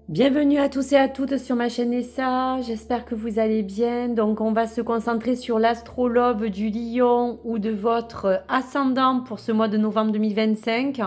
Bienvenue à tous et à toutes sur ma chaîne Nessa, j'espère que vous allez bien. Donc on va se concentrer sur l'astrolobe du lion ou de votre ascendant pour ce mois de novembre 2025.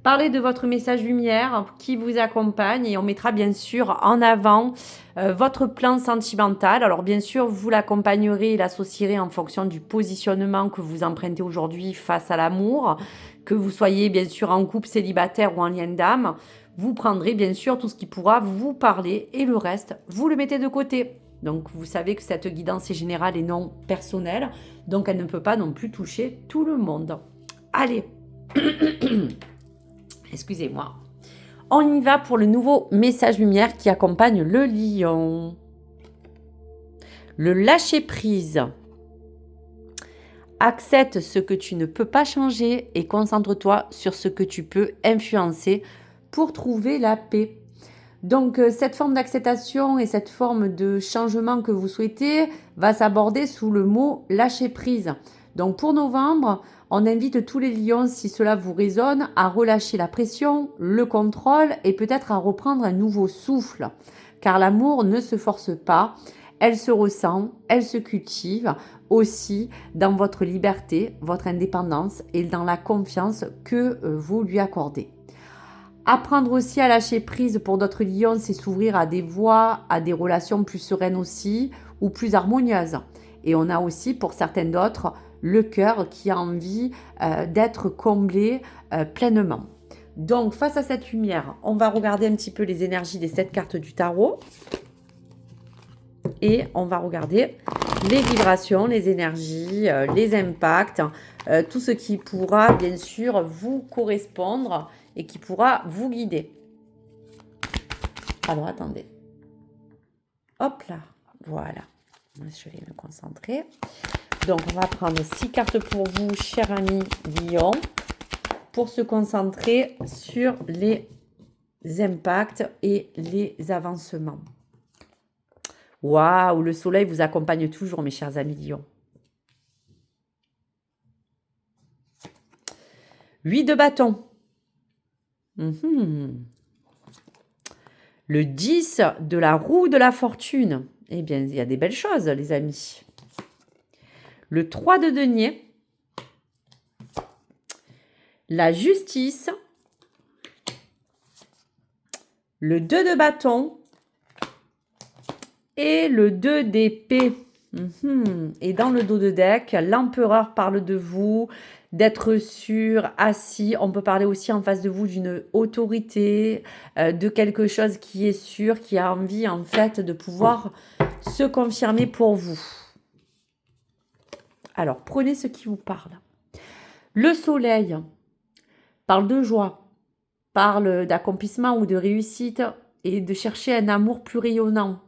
Parler de votre message lumière qui vous accompagne et on mettra bien sûr en avant votre plan sentimental. Alors bien sûr, vous l'accompagnerez et l'associerez en fonction du positionnement que vous empruntez aujourd'hui face à l'amour, que vous soyez bien sûr en couple célibataire ou en lien d'âme. Vous prendrez bien sûr tout ce qui pourra vous parler et le reste, vous le mettez de côté. Donc vous savez que cette guidance est générale et non personnelle, donc elle ne peut pas non plus toucher tout le monde. Allez, excusez-moi. On y va pour le nouveau message lumière qui accompagne le lion. Le lâcher-prise. Accepte ce que tu ne peux pas changer et concentre-toi sur ce que tu peux influencer pour trouver la paix. Donc, cette forme d'acceptation et cette forme de changement que vous souhaitez va s'aborder sous le mot lâcher prise. Donc, pour novembre, on invite tous les lions, si cela vous résonne, à relâcher la pression, le contrôle et peut-être à reprendre un nouveau souffle. Car l'amour ne se force pas, elle se ressent, elle se cultive aussi dans votre liberté, votre indépendance et dans la confiance que vous lui accordez. Apprendre aussi à lâcher prise pour d'autres lions, c'est s'ouvrir à des voies, à des relations plus sereines aussi, ou plus harmonieuses. Et on a aussi, pour certains d'autres, le cœur qui a envie d'être comblé pleinement. Donc, face à cette lumière, on va regarder un petit peu les énergies des 7 cartes du tarot. Et on va regarder les vibrations, les énergies, les impacts, tout ce qui pourra bien sûr vous correspondre et qui pourra vous guider. Alors attendez. Hop là, voilà. Je vais me concentrer. Donc on va prendre 6 cartes pour vous, cher ami Lion, pour se concentrer sur les impacts et les avancements. Waouh, le soleil vous accompagne toujours, mes chers amis Lion. 8 de bâton. Le 10 de la roue de la fortune. Eh bien, il y a des belles choses, les amis. Le 3 de denier. La justice. Le 2 de bâton. Et le 2 d'épée. Et dans le dos de deck, l'empereur parle de vous, d'être sûr, assis. On peut parler aussi en face de vous d'une autorité, de quelque chose qui est sûr, qui a envie en fait de pouvoir se confirmer pour vous. Alors, prenez ce qui vous parle. Le soleil parle de joie, parle d'accomplissement ou de réussite et de chercher un amour plus rayonnant.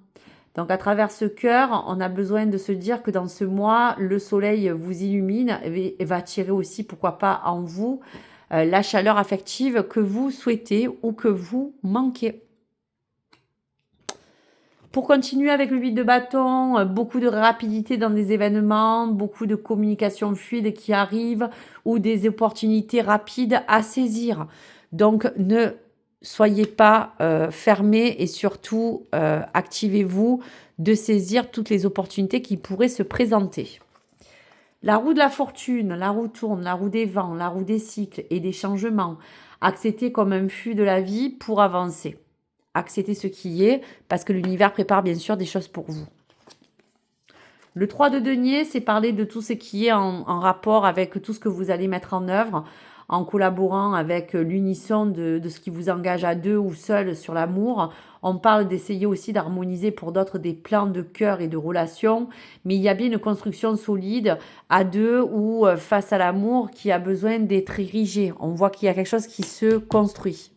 Donc, à travers ce cœur, on a besoin de se dire que dans ce mois, le soleil vous illumine et va attirer aussi, pourquoi pas, en vous la chaleur affective que vous souhaitez ou que vous manquez. Pour continuer avec le 8 de bâton, beaucoup de rapidité dans des événements, beaucoup de communication fluide qui arrive ou des opportunités rapides à saisir. Donc, ne soyez pas fermés et surtout activez-vous de saisir toutes les opportunités qui pourraient se présenter. La roue de la fortune, la roue tourne, la roue des vents, la roue des cycles et des changements. Acceptez comme un flux de la vie pour avancer. Acceptez ce qui est parce que l'univers prépare bien sûr des choses pour vous. Le 3 de denier, c'est parler de tout ce qui est en rapport avec tout ce que vous allez mettre en œuvre en collaborant avec l'unisson de ce qui vous engage à deux ou seul sur l'amour. On parle d'essayer aussi d'harmoniser pour d'autres des plans de cœur et de relations, mais il y a bien une construction solide à deux ou face à l'amour qui a besoin d'être érigée. On voit qu'il y a quelque chose qui se construit.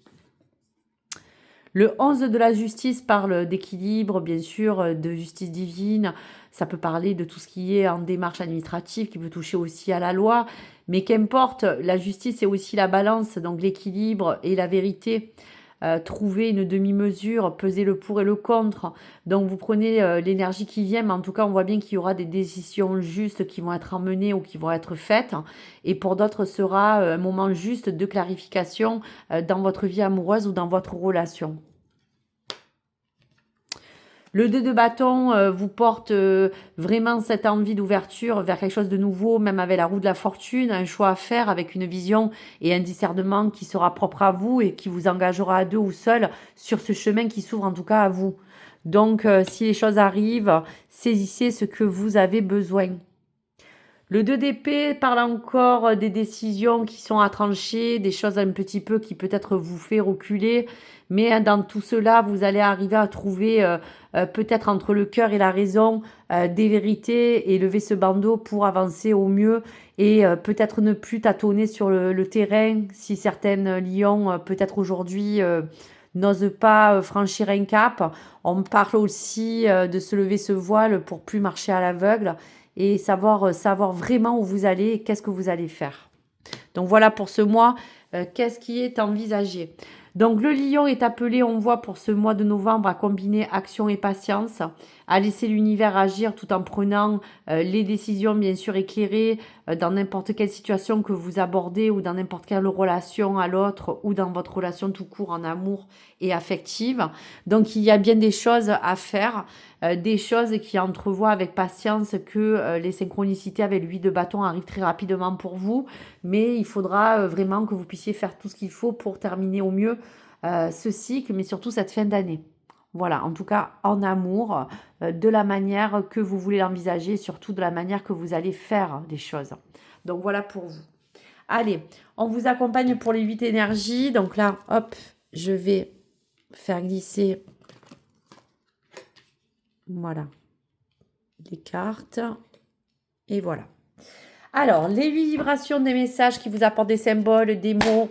Le 11 de la justice parle d'équilibre, bien sûr, de justice divine. Ça peut parler de tout ce qui est en démarche administrative, qui peut toucher aussi à la loi. Mais qu'importe, la justice, c'est aussi la balance, donc l'équilibre et la vérité. Trouver une demi-mesure, peser le pour et le contre. Donc vous prenez l'énergie qui vient, mais en tout cas, on voit bien qu'il y aura des décisions justes qui vont être emmenées ou qui vont être faites. Et pour d'autres, ce sera un moment juste de clarification dans votre vie amoureuse ou dans votre relation. Le 2 de bâton vous porte vraiment cette envie d'ouverture vers quelque chose de nouveau, même avec la roue de la fortune, un choix à faire avec une vision et un discernement qui sera propre à vous et qui vous engagera à deux ou seul sur ce chemin qui s'ouvre en tout cas à vous. Donc, si les choses arrivent, saisissez ce que vous avez besoin. Le 2 d'épée parle encore des décisions qui sont à trancher, des choses un petit peu qui peut-être vous fait reculer, mais dans tout cela, vous allez arriver à trouver peut-être entre le cœur et la raison des vérités et lever ce bandeau pour avancer au mieux et peut-être ne plus tâtonner sur le terrain si certaines lions peut-être aujourd'hui n'osent pas franchir un cap. On parle aussi de se lever ce voile pour plus marcher à l'aveugle et savoir vraiment où vous allez et qu'est-ce que vous allez faire. Donc voilà pour ce mois, qu'est-ce qui est envisagé. Donc le lion est appelé, on voit pour ce mois de novembre, à combiner action et patience, à laisser l'univers agir tout en prenant les décisions bien sûr éclairées dans n'importe quelle situation que vous abordez ou dans n'importe quelle relation à l'autre ou dans votre relation tout court en amour et affective. Donc il y a bien des choses à faire, des choses qui entrevoient avec patience que les synchronicités avec l'huile de bâton arrivent très rapidement pour vous, mais il faudra vraiment que vous puissiez faire tout ce qu'il faut pour terminer au mieux ce cycle, mais surtout cette fin d'année. Voilà, en tout cas en amour, de la manière que vous voulez l'envisager, surtout de la manière que vous allez faire les choses. Donc voilà pour vous. Allez, on vous accompagne pour les 8 énergies. Donc là, hop, je vais faire glisser, voilà, les cartes. Et voilà. Alors, les 8 vibrations des messages qui vous apportent des symboles, des mots,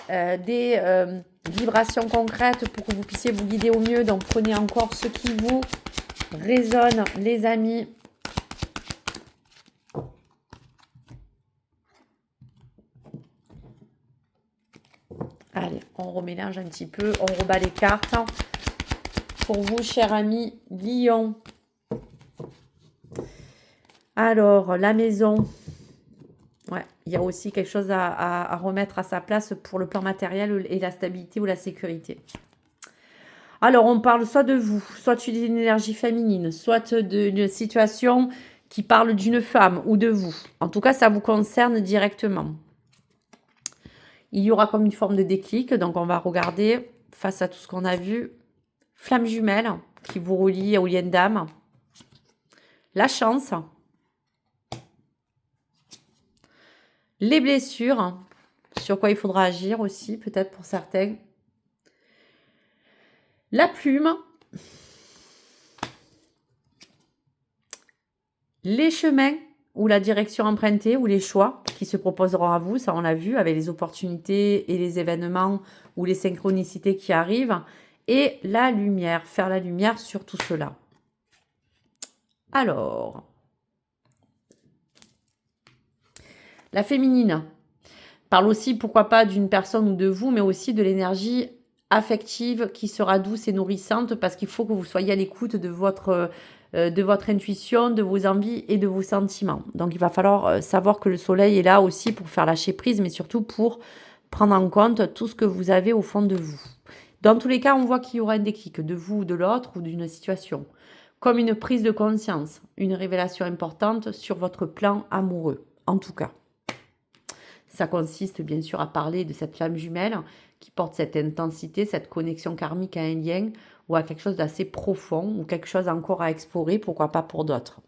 des vibrations concrètes pour que vous puissiez vous guider au mieux. Donc, prenez encore ce qui vous résonne, les amis. Allez, on remélange un petit peu, on rebat les cartes. Pour vous, chers amis Lion. Alors, la maison. Ouais, il y a aussi quelque chose à remettre à sa place pour le plan matériel et la stabilité ou la sécurité. Alors, on parle soit de vous, soit d'une énergie féminine, soit d'une situation qui parle d'une femme ou de vous. En tout cas, ça vous concerne directement. Il y aura comme une forme de déclic, donc on va regarder face à tout ce qu'on a vu. Flamme jumelle qui vous relie aux liens d'âme. La chance. Les blessures, sur quoi il faudra agir aussi, peut-être pour certains. La plume. Les chemins ou la direction empruntée ou les choix qui se proposeront à vous, ça on l'a vu avec les opportunités et les événements ou les synchronicités qui arrivent. Et la lumière, faire la lumière sur tout cela. Alors, la féminine parle aussi, pourquoi pas, d'une personne ou de vous, mais aussi de l'énergie affective qui sera douce et nourrissante parce qu'il faut que vous soyez à l'écoute de votre intuition, de vos envies et de vos sentiments. Donc, il va falloir savoir que le soleil est là aussi pour faire lâcher prise, mais surtout pour prendre en compte tout ce que vous avez au fond de vous. Dans tous les cas, on voit qu'il y aura un déclic de vous ou de l'autre ou d'une situation, comme une prise de conscience, une révélation importante sur votre plan amoureux, en tout cas. Ça consiste bien sûr à parler de cette flamme jumelle qui porte cette intensité, cette connexion karmique à un lien ou à quelque chose d'assez profond ou quelque chose encore à explorer, pourquoi pas pour d'autres.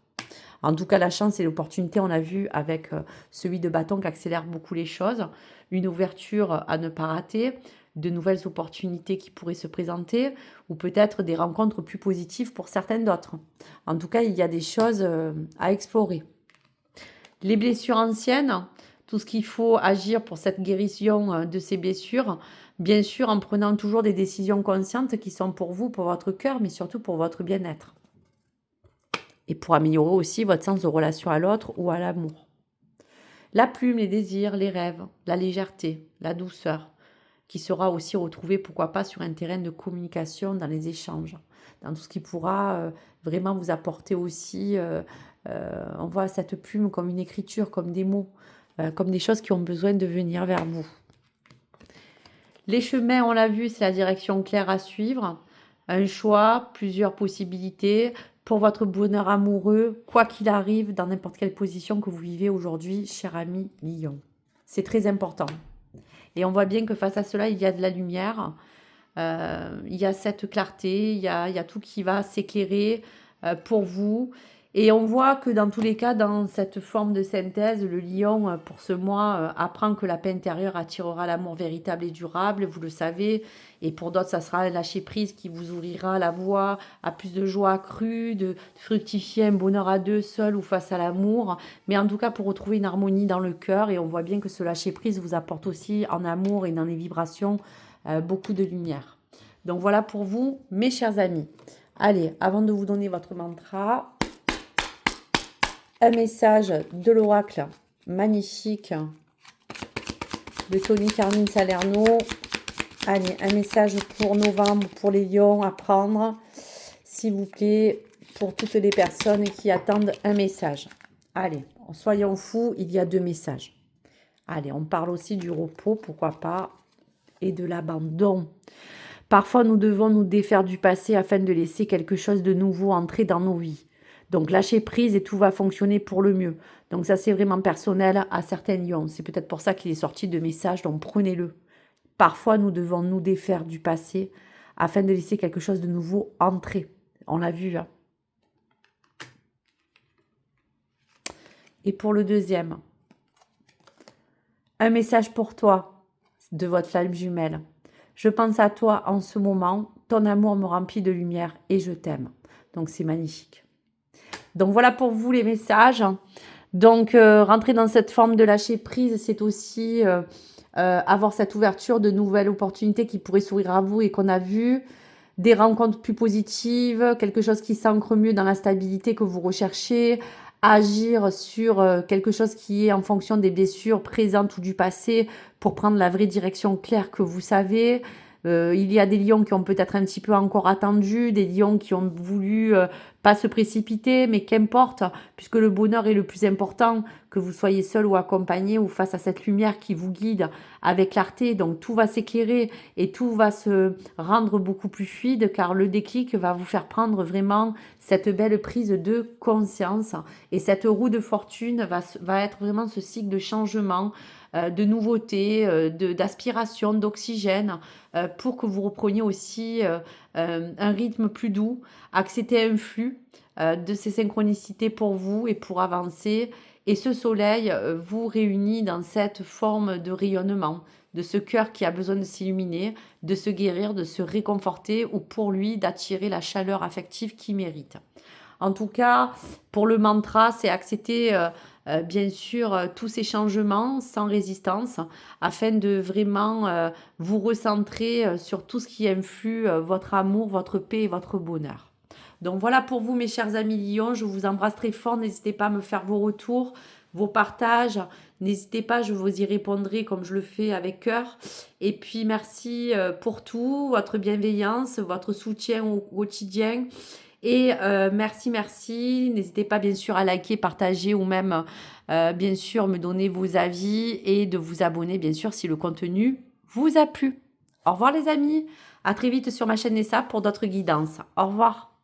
En tout cas, la chance et l'opportunité, on a vu avec celui de bâton qui accélère beaucoup les choses, une ouverture à ne pas rater, de nouvelles opportunités qui pourraient se présenter ou peut-être des rencontres plus positives pour certaines d'autres. En tout cas, il y a des choses à explorer. Les blessures anciennes, tout ce qu'il faut agir pour cette guérison de ces blessures, bien sûr en prenant toujours des décisions conscientes qui sont pour vous, pour votre cœur, mais surtout pour votre bien-être. Et pour améliorer aussi votre sens de relation à l'autre ou à l'amour. La plume, les désirs, les rêves, la légèreté, la douceur, qui sera aussi retrouvée, pourquoi pas, sur un terrain de communication, dans les échanges, dans tout ce qui pourra vraiment vous apporter aussi, on voit cette plume comme une écriture, comme des mots, comme des choses qui ont besoin de venir vers vous. Les chemins, on l'a vu, c'est la direction claire à suivre. un choix, plusieurs possibilités pour votre bonheur amoureux, quoi qu'il arrive, dans n'importe quelle position que vous vivez aujourd'hui, cher ami Lion. C'est très important. Et on voit bien que face à cela, il y a de la lumière, il y a cette clarté, il y a tout qui va s'éclairer pour vous. Et on voit que dans tous les cas, dans cette forme de synthèse, le lion, pour ce mois, apprend que la paix intérieure attirera l'amour véritable et durable, vous le savez. Et pour d'autres, ça sera un lâcher-prise qui vous ouvrira la voie à plus de joie accrue, de fructifier un bonheur à deux, seul ou face à l'amour. Mais en tout cas, pour retrouver une harmonie dans le cœur. Et on voit bien que ce lâcher-prise vous apporte aussi en amour et dans les vibrations beaucoup de lumière. Donc voilà pour vous, mes chers amis. Allez, avant de vous donner votre mantra, un message de l'oracle magnifique de Tony Carmine Salerno. Allez, un message pour novembre, pour les lions à prendre, s'il vous plaît, pour toutes les personnes qui attendent un message. Allez, soyons fous, il y a 2 messages. Allez, on parle aussi du repos, pourquoi pas, et de l'abandon. Parfois, nous devons nous défaire du passé afin de laisser quelque chose de nouveau entrer dans nos vies. Donc, lâcher prise et tout va fonctionner pour le mieux. Donc, ça, c'est vraiment personnel à certains lions. C'est peut-être pour ça qu'il est sorti de message, donc prenez-le. Parfois, nous devons nous défaire du passé afin de laisser quelque chose de nouveau entrer. On l'a vu, hein. Et pour le deuxième, un message pour toi de votre flamme jumelle. Je pense à toi en ce moment, ton amour me remplit de lumière et je t'aime. Donc, c'est magnifique. Donc, voilà pour vous les messages. Donc, rentrer dans cette forme de lâcher prise, c'est aussi avoir cette ouverture de nouvelles opportunités qui pourraient s'ouvrir à vous et qu'on a vues, des rencontres plus positives, quelque chose qui s'ancre mieux dans la stabilité que vous recherchez, agir sur quelque chose qui est en fonction des blessures présentes ou du passé pour prendre la vraie direction claire que vous savez. Il y a des lions qui ont peut-être un petit peu encore attendu, des lions qui ont voulu pas se précipiter, mais qu'importe, puisque le bonheur est le plus important, que vous soyez seul ou accompagné ou face à cette lumière qui vous guide avec clarté. Donc tout va s'éclairer et tout va se rendre beaucoup plus fluide car le déclic va vous faire prendre vraiment cette belle prise de conscience. Et cette roue de fortune va être vraiment ce cycle de changement, de nouveautés, d'aspiration, d'oxygène, pour que vous repreniez aussi un rythme plus doux, accepter un flux de ces synchronicités pour vous et pour avancer. Et ce soleil vous réunit dans cette forme de rayonnement, de ce cœur qui a besoin de s'illuminer, de se guérir, de se réconforter ou pour lui d'attirer la chaleur affective qu'il mérite. En tout cas, pour le mantra, c'est accepter bien sûr tous ces changements sans résistance afin de vraiment vous recentrer sur tout ce qui influe votre amour, votre paix et votre bonheur. Donc voilà pour vous mes chers amis lions, je vous embrasse très fort, n'hésitez pas à me faire vos retours, vos partages, n'hésitez pas, je vous y répondrai comme je le fais avec cœur. Et puis merci pour tout, votre bienveillance, votre soutien au quotidien. Et merci. N'hésitez pas bien sûr à liker, partager ou même bien sûr me donner vos avis et de vous abonner bien sûr si le contenu vous a plu. Au revoir les amis, à très vite sur ma chaîne Nessa pour d'autres guidances. Au revoir.